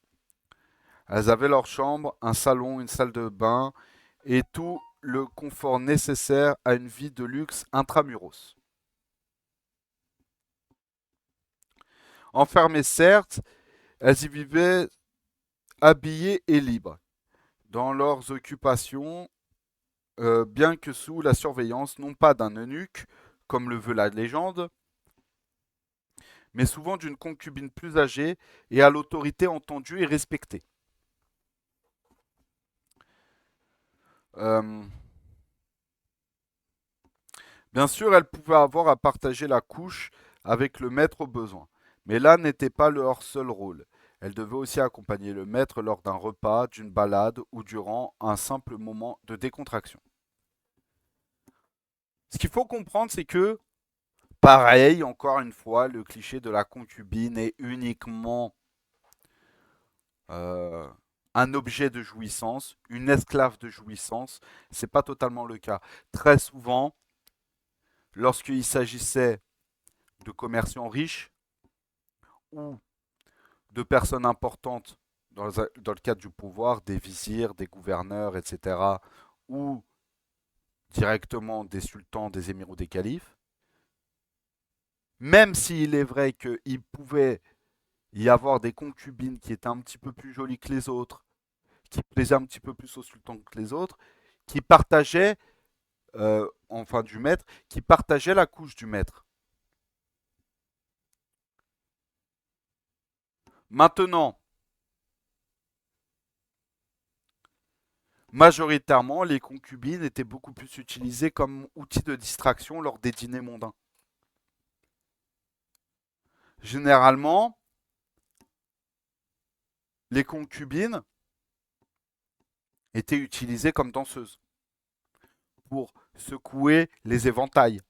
Elles avaient leur chambre, un salon, une salle de bain et tout le confort nécessaire à une vie de luxe intramuros. Enfermées certes, elles y vivaient habillées et libres dans leurs occupations, bien que sous la surveillance non pas d'un eunuque, comme le veut la légende, mais souvent d'une concubine plus âgée et à l'autorité entendue et respectée. Euh, Bien sûr, elles pouvaient avoir à partager la couche avec le maître au besoin, mais là n'était pas leur seul rôle. Elles devaient aussi accompagner le maître lors d'un repas, d'une balade ou durant un simple moment de décontraction. Ce qu'il faut comprendre, c'est que, pareil, encore une fois, le cliché de la concubine est uniquement euh, un objet de jouissance, une esclave de jouissance. C'est pas totalement le cas. Très souvent, lorsqu'il s'agissait de commerçants riches ou de personnes importantes dans le cadre du pouvoir, des vizirs, des gouverneurs, etc., ou directement des sultans, des émirs ou des califes, même s'il est vrai qu'il pouvait y avoir des concubines qui étaient un petit peu plus jolies que les autres, qui plaisaient un petit peu plus au sultan que les autres, qui partageaient, enfin du maître, qui partageaient la couche du maître. Maintenant, majoritairement, les concubines étaient beaucoup plus utilisées comme outil de distraction lors des dîners mondains. Généralement, les concubines étaient utilisées comme danseuses pour secouer les éventails,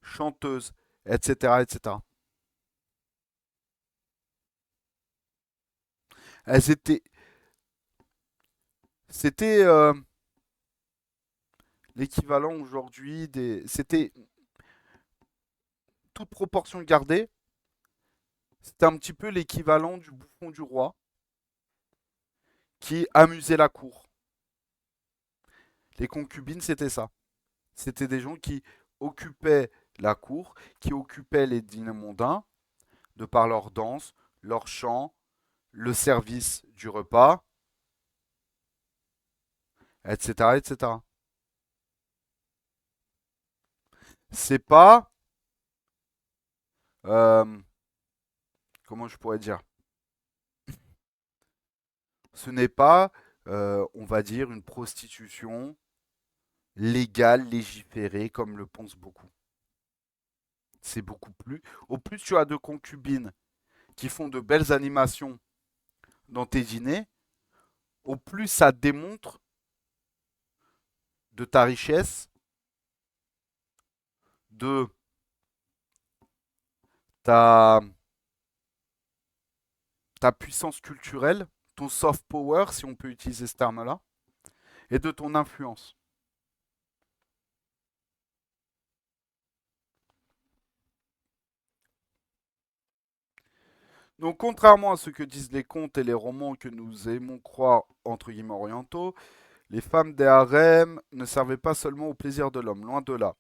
chanteuses, etc., etc. Elles étaient, c'était l'équivalent aujourd'hui des, c'était toute proportion gardée, c'était un petit peu l'équivalent du bouffon du roi qui amusait la cour. Les concubines, c'était ça. C'était des gens qui occupaient la cour, qui occupaient les dîners mondains de par leur danse, leur chant, le service du repas, etc., etc. C'est pas, euh, comment je pourrais dire, ce n'est pas, on va dire, une prostitution légale, légiférée, comme le pensent beaucoup. C'est beaucoup plus. Au plus tu as de concubines qui font de belles animations dans tes dîners, au plus ça démontre de ta richesse, de ta, ta puissance culturelle, ton soft power, si on peut utiliser ce terme-là, et de ton influence. Donc, contrairement à ce que disent les contes et les romans que nous aimons croire entre guillemets orientaux, les femmes des harems ne servaient pas seulement au plaisir de l'homme, loin de là.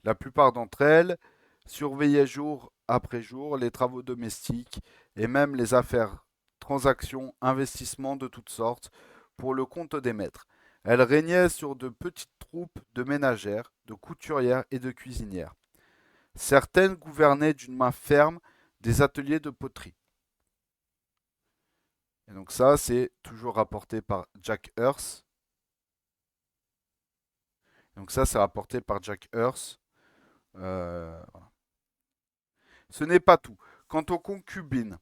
La plupart d'entre elles surveillaient jour après jour les travaux domestiques et même les affaires, transactions, investissements de toutes sortes pour le compte des maîtres. Elles régnaient sur de petites troupes de ménagères, de couturières et de cuisinières. Certaines gouvernaient d'une main ferme des ateliers de poterie. Et donc ça, c'est toujours rapporté par Jack Hearst. Donc ça, c'est rapporté par Jack Hearst. Voilà. Ce n'est pas tout. Quant aux concubines,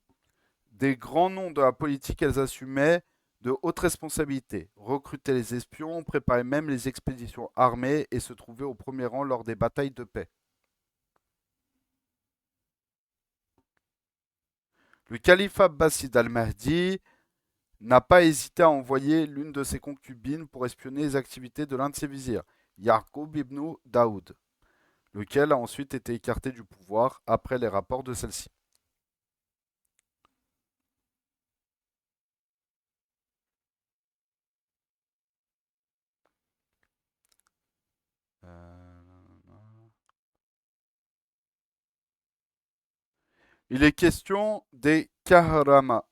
des grands noms de la politique, elles assumaient de haute responsabilité, recrutaient les espions, préparait même les expéditions armées et se trouvait au premier rang lors des batailles de paix. Le calife abbasside al-Mahdi n'a pas hésité à envoyer l'une de ses concubines pour espionner les activités de l'un de ses vizirs, Yaqub ibn Daoud, lequel a ensuite été écarté du pouvoir après les rapports de celle-ci. Il est question des Kahramana,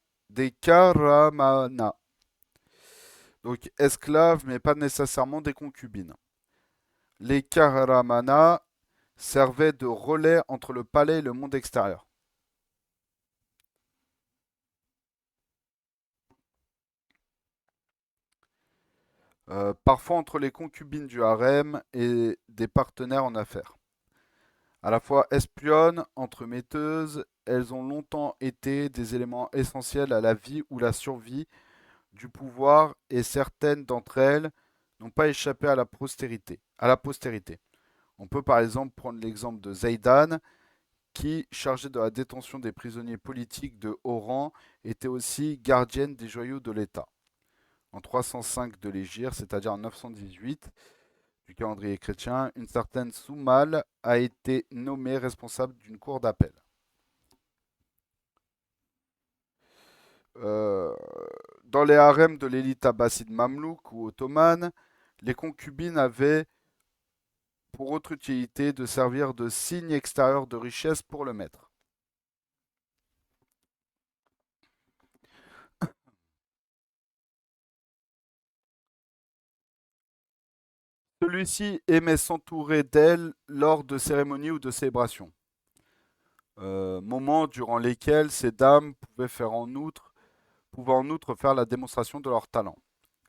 donc esclaves mais pas nécessairement des concubines. Les Kahramana servaient de relais entre le palais et le monde extérieur. Parfois entre les concubines du harem et des partenaires en affaires. À la fois espionnes, entremetteuses, elles ont longtemps été des éléments essentiels à la vie ou la survie du pouvoir et certaines d'entre elles n'ont pas échappé à la postérité. On peut par exemple prendre l'exemple de Zaidan, qui, chargé de la détention des prisonniers politiques de haut rang, était aussi gardienne des joyaux de l'État. En 305 de l'Hégire, c'est-à-dire en 918 du calendrier chrétien, une certaine Soumal a été nommée responsable d'une cour d'appel. Euh, dans les harems de l'élite abbasside mamelouk ou ottomane, les concubines avaient pour autre utilité de servir de signe extérieur de richesse pour le maître. Celui-ci aimait s'entourer d'elles lors de cérémonies ou de célébrations, moments durant lesquels ces dames pouvaient en outre faire la démonstration de leur talent.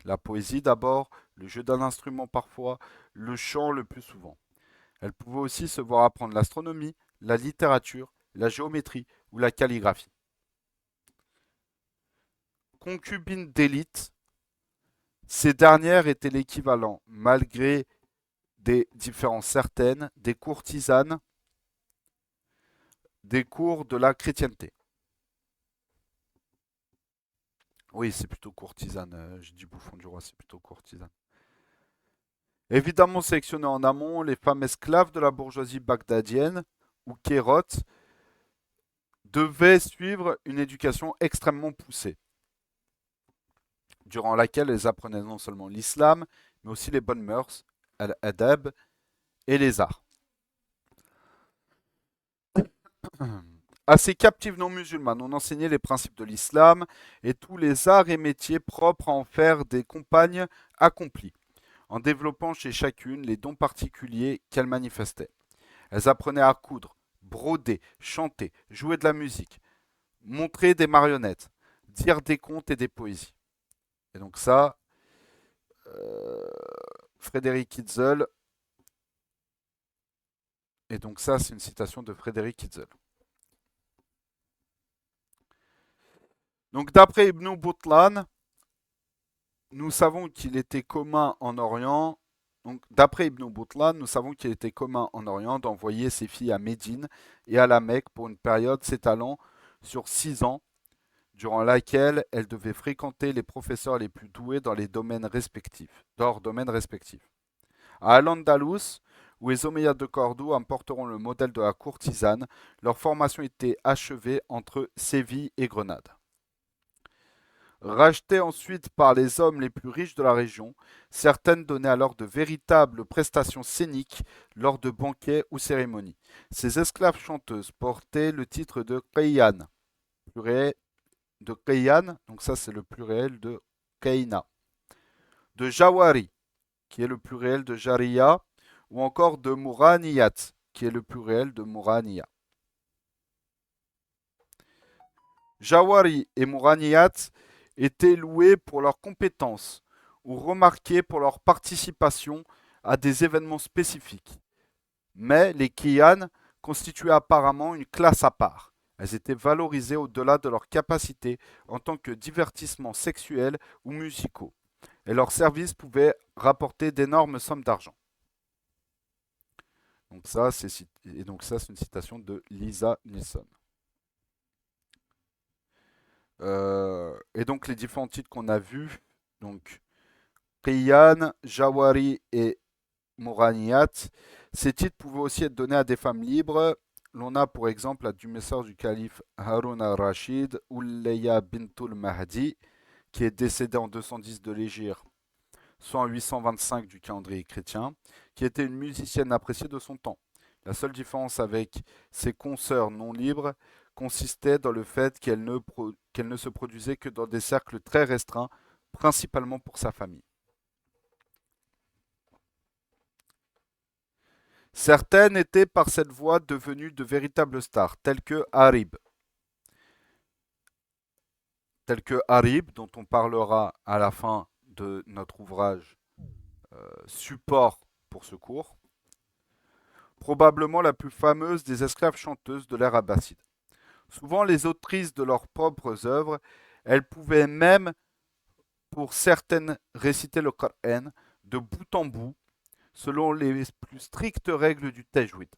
La poésie d'abord, le jeu d'un instrument parfois, le chant le plus souvent. Elles pouvaient aussi se voir apprendre l'astronomie, la littérature, la géométrie ou la calligraphie. Concubines d'élite, ces dernières étaient l'équivalent, malgré des différences certaines, des courtisanes des cours de la chrétienté. Oui, c'est plutôt courtisane. J'ai dit bouffon du roi, c'est plutôt courtisane. Évidemment sélectionnées en amont, les femmes esclaves de la bourgeoisie bagdadienne, ou kérotes, devaient suivre une éducation extrêmement poussée, durant laquelle elles apprenaient non seulement l'islam, mais aussi les bonnes mœurs, al-adab et les arts. À ces captives non musulmanes, on enseignait les principes de l'islam et tous les arts et métiers propres à en faire des compagnes accomplies, en développant chez chacune les dons particuliers qu'elle manifestait. Elles apprenaient à coudre, broder, chanter, jouer de la musique, montrer des marionnettes, dire des contes et des poésies. Et donc ça, euh, Frédéric Hitzel, et donc ça c'est une citation de Frédéric Hitzel. Donc d'après Ibn Boutlan, nous savons qu'il était commun en Orient. Donc, d'après Ibn Boutlan, nous savons qu'il était commun en Orient d'envoyer ses filles à Médine et à la Mecque pour une période s'étalant sur 6 ans, durant laquelle elles devaient fréquenter les professeurs les plus doués dans leurs domaines respectifs. À Al-Andalus, où les Omeyyades de Cordoue importeront le modèle de la courtisane, leur formation était achevée entre Séville et Grenade. Rachetées ensuite par les hommes les plus riches de la région, certaines donnaient alors de véritables prestations scéniques lors de banquets ou cérémonies. Ces esclaves chanteuses portaient le titre de Qayyan, pluriel de Qayyan, donc ça c'est le pluriel de Kayna, de Jawari, qui est le pluriel de Jariya, ou encore de Mouraniyat, qui est le pluriel de Mouraniya. Jawari et Mouraniyat étaient loués pour leurs compétences ou remarqués pour leur participation à des événements spécifiques. Mais les Kiyan constituaient apparemment une classe à part, Elles étaient valorisées au-delà de leurs capacités en tant que divertissements sexuels ou musicaux, et leurs services pouvaient rapporter d'énormes sommes d'argent. Donc ça, c'est une citation de Lisa Nilsson. Et donc les différents titres qu'on a vus, donc Qiyan, Jawari et Moraniyat, ces titres pouvaient aussi être donnés à des femmes libres. L'on a pour exemple la dumesseur du calife Harun al-Rashid, Ulayya bintul Mahdi, qui est décédée en 210 de l'Hégire, soit en 825 du calendrier chrétien, qui était une musicienne appréciée de son temps. La seule différence avec ses consoeurs non libres consistait dans le fait qu'elle ne se produisait que dans des cercles très restreints, principalement pour sa famille. Certaines étaient par cette voie devenues de véritables stars, telles que Harib, dont on parlera à la fin de notre ouvrage Support pour ce cours, probablement la plus fameuse des esclaves chanteuses de l'ère abbasside. Souvent les autrices de leurs propres œuvres, elles pouvaient même, pour certaines, réciter le Coran de bout en bout, selon les plus strictes règles du tajwid.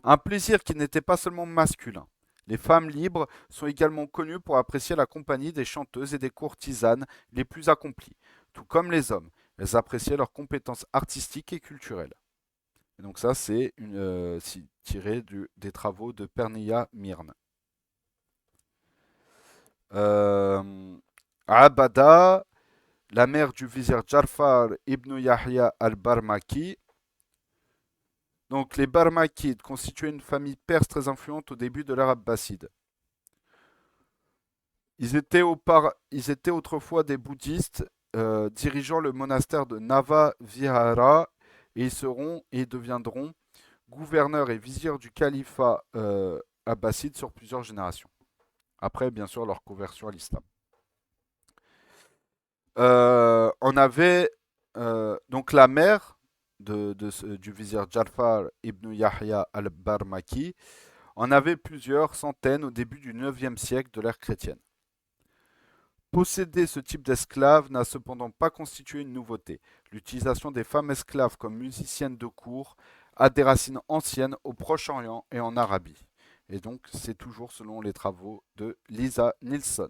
Un plaisir qui n'était pas seulement masculin. Les femmes libres sont également connues pour apprécier la compagnie des chanteuses et des courtisanes les plus accomplies. Tout comme les hommes, elles appréciaient leurs compétences artistiques et culturelles. Et donc ça, c'est tiré des travaux de Pernia Myrne. Euh, Abada, la mère du vizir Jarfar ibn Yahya al-Barmaki. Donc les Barmakides constituaient une famille perse très influente au début de l'ère abbasside. Ils étaient autrefois des bouddhistes dirigeant le monastère de Nava Vihara, et ils seront et deviendront gouverneurs et vizirs du califat abbasside sur plusieurs générations. Après, bien sûr, leur conversion à l'islam. On avait donc la mère du vizir Jafar ibn Yahya al-Barmaki. On avait plusieurs centaines au début du 9e siècle de l'ère chrétienne. Posséder ce type d'esclaves n'a cependant pas constitué une nouveauté. L'utilisation des femmes esclaves comme musiciennes de cour a des racines anciennes au Proche-Orient et en Arabie. Et donc, c'est toujours selon les travaux de Lisa Nilsson.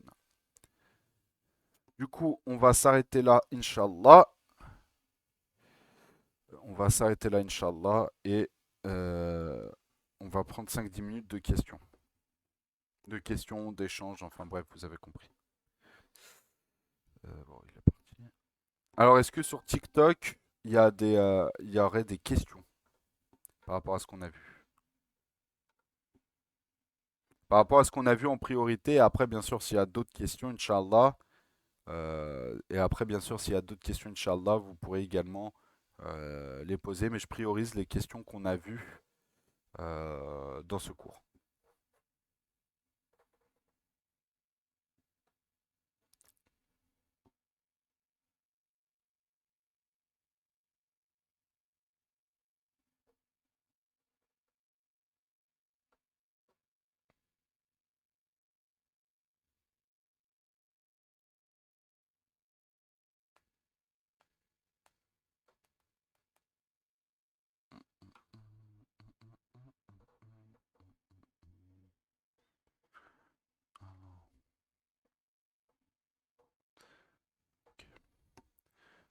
Du coup, on va s'arrêter là, Inch'Allah. On va s'arrêter là, Inch'Allah, et on va prendre 5-10 minutes de questions. De questions, d'échanges, enfin bref, vous avez compris. Bon, il est parti. Alors, est-ce que sur TikTok, il y aurait des questions par rapport à ce qu'on a vu? Par rapport à ce qu'on a vu en priorité, et après, bien sûr, s'il y a d'autres questions, Inch'Allah, et après, bien sûr, s'il y a d'autres questions, Inch'Allah, vous pourrez également les poser, mais je priorise les questions qu'on a vues dans ce cours.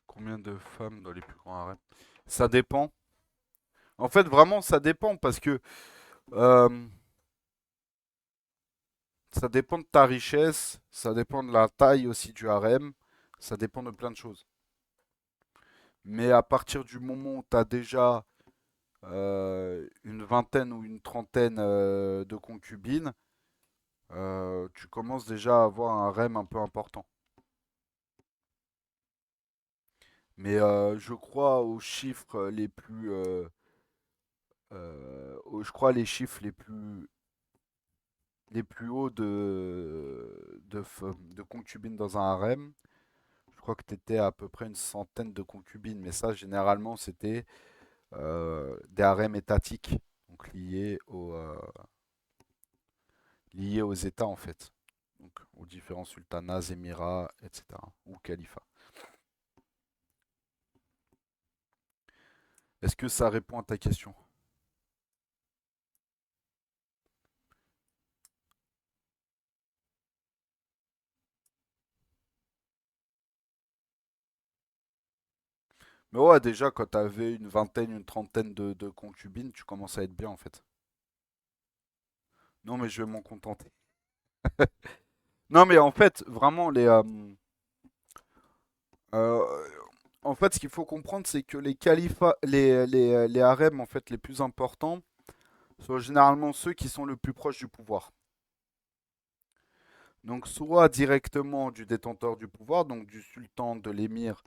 Combien de femmes dans les plus grands harems? Ça dépend. En fait, vraiment, ça dépend parce que euh, ça dépend de ta richesse, ça dépend de la taille aussi du harem, ça dépend de plein de choses. Mais à partir du moment où tu as déjà une vingtaine ou une trentaine de concubines, tu commences déjà à avoir un harem un peu important. Mais je crois aux chiffres les plus, je crois les chiffres les plus hauts de concubines dans un harem. Je crois que tu étais à peu près une centaine de concubines, mais ça, généralement, c'était des harems étatiques, donc liés liées aux États en fait. Donc aux différents sultanats, émirats, etc. ou califats. Est-ce que ça répond à ta question? Mais ouais, déjà, quand t'avais une vingtaine, une trentaine de concubines, tu commences à être bien en fait. Non, mais je vais m'en contenter. Non, mais en fait, vraiment, euh, en fait, ce qu'il faut comprendre, c'est que les califats, les harems, en fait, les plus importants, sont généralement ceux qui sont le plus proches du pouvoir. Donc, soit directement du détenteur du pouvoir, donc du sultan, de l'émir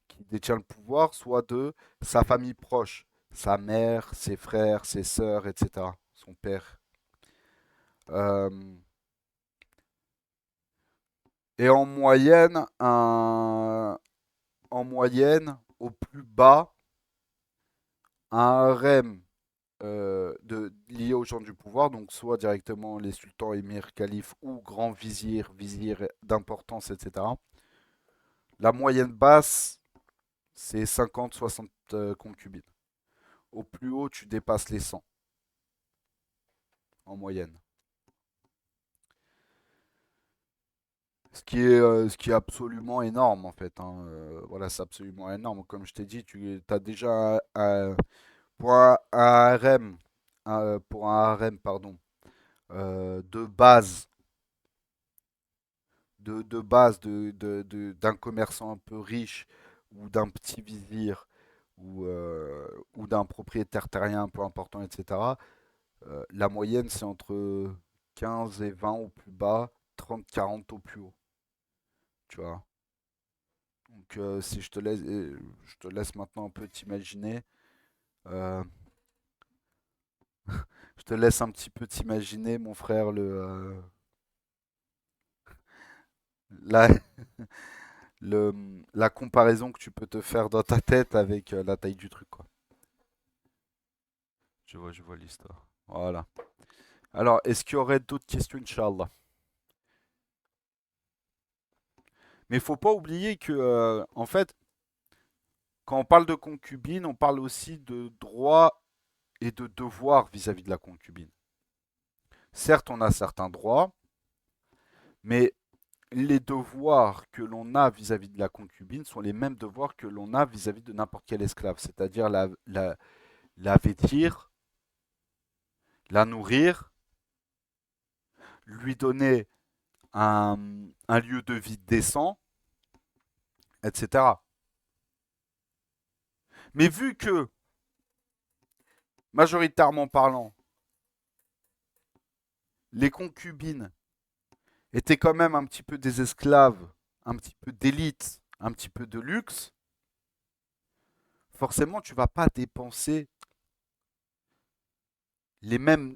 qui détient le pouvoir, soit de sa famille proche, sa mère, ses frères, ses sœurs, etc. Son père. Euh, et en moyenne, au plus bas, un harem lié aux gens du pouvoir, donc soit directement les sultans, émirs, califes ou grands vizirs, vizirs d'importance, etc. La moyenne basse, c'est 50-60 concubines. Au plus haut, tu dépasses les 100 en moyenne. Ce qui est absolument énorme en fait, hein. Voilà, c'est absolument énorme. Comme je t'ai dit, tu as déjà pour un harem, pour un harem, pardon, de base, d'un commerçant un peu riche ou d'un petit vizir ou d'un propriétaire terrien un peu important, etc. La moyenne, c'est entre 15 et 20 au plus bas, 30-40 au plus haut, tu vois. Donc, si je te laisse maintenant un peu t'imaginer, euh, je te laisse un petit peu t'imaginer, mon frère, la, le, la comparaison que tu peux te faire dans ta tête avec la taille du truc, quoi. Je vois l'histoire. Voilà. Alors, est-ce qu'il y aurait d'autres questions, Inch'Allah? Mais il faut pas oublier que, en fait, quand on parle de concubine, on parle aussi de droits et de devoirs vis-à-vis de la concubine. Certes, on a certains droits, mais les devoirs que l'on a vis-à-vis de la concubine sont les mêmes devoirs que l'on a vis-à-vis de n'importe quel esclave, c'est-à-dire la vêtir, la nourrir, lui donner un, un lieu de vie décent, etc. Mais vu que, majoritairement parlant, les concubines étaient quand même un petit peu des esclaves, un petit peu d'élite, un petit peu de luxe, forcément tu vas pas dépenser les mêmes,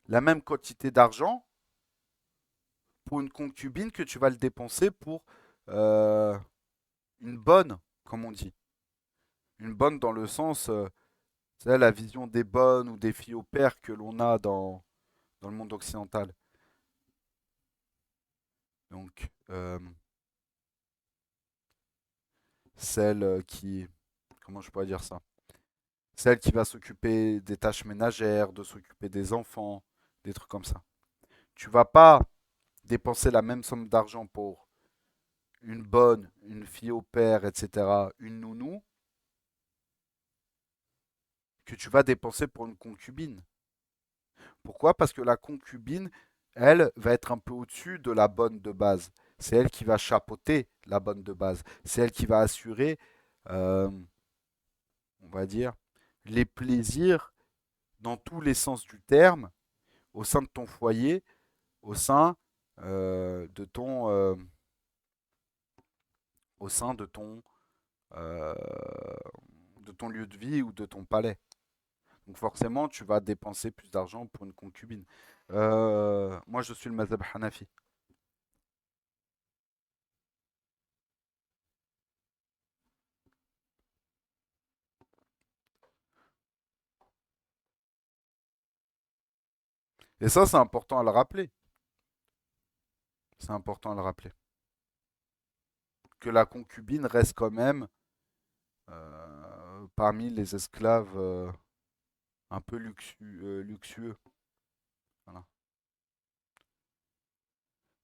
la même quantité d'argent pour une concubine que tu vas le dépenser pour euh, une bonne, comme on dit. Une bonne dans le sens, c'est la vision des bonnes ou des filles au père que l'on a dans le monde occidental. Donc, celle qui, comment je pourrais dire ça? Celle qui va s'occuper des tâches ménagères, de s'occuper des enfants, des trucs comme ça. Tu vas pas dépenser la même somme d'argent pour une bonne, une fille au père, etc., une nounou, que tu vas dépenser pour une concubine. Pourquoi? Parce que la concubine, elle, va être un peu au-dessus de la bonne de base. C'est elle qui va chapeauter la bonne de base. C'est elle qui va assurer, euh, on va dire, les plaisirs dans tous les sens du terme au sein de ton foyer, au sein de au sein euh, de ton lieu de vie ou de ton palais. Donc forcément, tu vas dépenser plus d'argent pour une concubine. Moi, je suis le mazhab Hanafi. Et ça, c'est important à le rappeler. C'est important à le rappeler. Que la concubine reste quand même parmi les esclaves un peu luxueux. Voilà.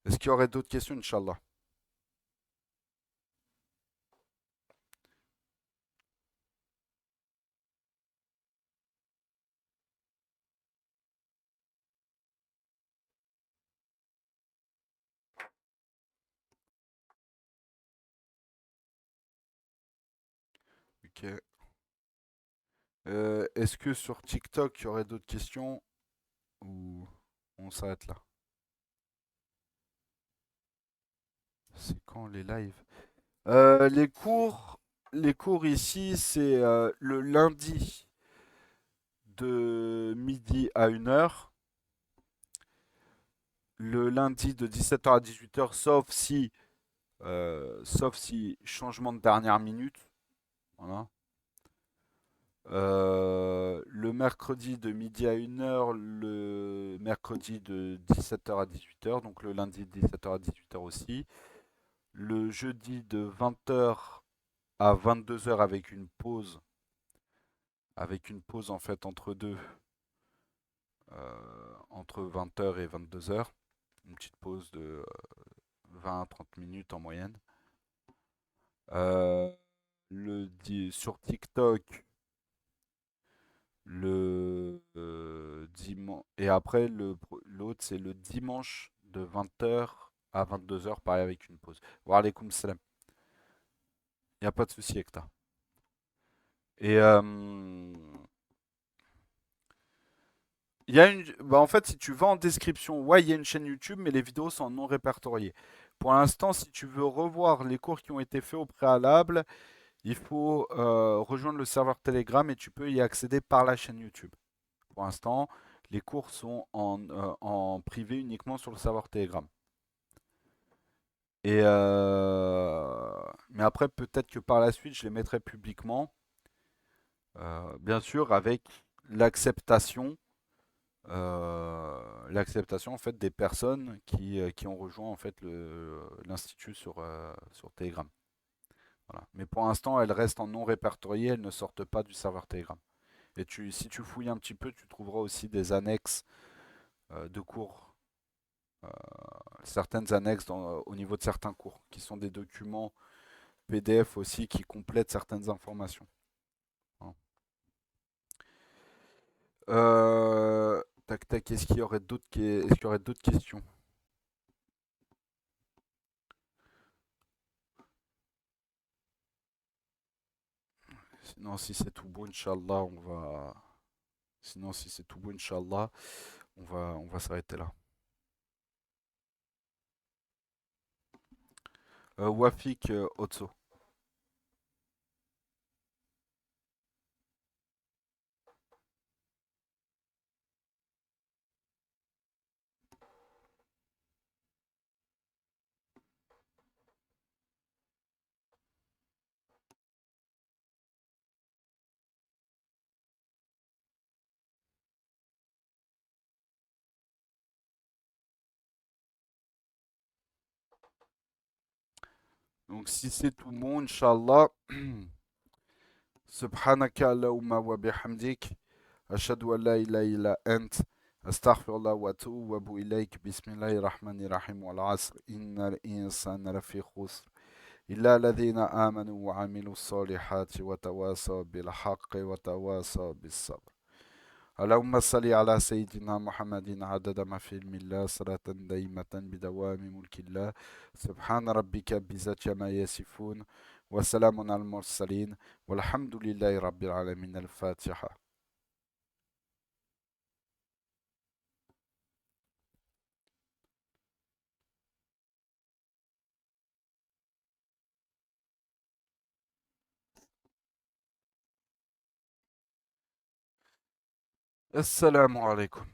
Est-ce qu'il y aurait d'autres questions, Inch'Allah? Ok. Est-ce que sur TikTok, il y aurait d'autres questions ou on s'arrête là? C'est quand les lives? Les cours ici, c'est le lundi de midi à 1 heure, le lundi de 17 h à 18 h, sauf si changement de dernière minute. Voilà. Le mercredi de midi à 1 heure, le mercredi de 17 h à 18 h, donc le lundi de 17 h à 18 h aussi. Le jeudi de 20 h à 22 h avec une pause en fait entre 20 h et 22 h. Une petite pause de 20 à 30 minutes en moyenne. Euh, sur TikTok, le dimanche. Et après, l'autre, c'est le dimanche de 20 h à 22 h, pareil avec une pause. Wa alaykoum salam. Il n'y a pas de souci avec ça. Et bah en fait, si tu vas en description, ouais, il y a une chaîne YouTube, mais les vidéos sont non répertoriées. Pour l'instant, si tu veux revoir les cours qui ont été faits au préalable, il faut rejoindre le serveur Telegram et tu peux y accéder par la chaîne YouTube. Pour l'instant, les cours sont en privé uniquement sur le serveur Telegram. Mais après, peut-être que par la suite, je les mettrai publiquement, bien sûr, avec l'acceptation, l'acceptation en fait des personnes qui ont rejoint en fait l'institut sur Telegram. Voilà. Mais pour l'instant, elles restent en non répertorié, elles ne sortent pas du serveur Telegram. Et si tu fouilles un petit peu, tu trouveras aussi des annexes de cours, euh, certaines annexes au niveau de certains cours, qui sont des documents PDF aussi qui complètent certaines informations. Hein. Tac tac, est-ce qu'il y aurait d'autres questions? Sinon, si c'est tout bon, Inch'Allah, on va. Sinon, si c'est tout bon, Inch'Allah, on va s'arrêter là. Wafik Otso. Donc, si c'est tout bon, Inch'Allah, Subhanaka Allahumma wa bihamdik. أشهد أن لا إله إلا أنت أستغفر الله وأتوب إليك بسم الله الرحمن الرحيم والعصر إن الإنسان لفي خسر إلا الذين آمنوا وعملوا الصالحات وتواصوا بالحق وتواصوا بالصبر اللهم صل على سيدنا محمد عدد ما في علم الله صلاة دائمة بدوام ملك الله سبحان ربك بذات ما يصفون وسلام على المرسلين والحمد لله رب العالمين الفاتحة. السلام عليكم.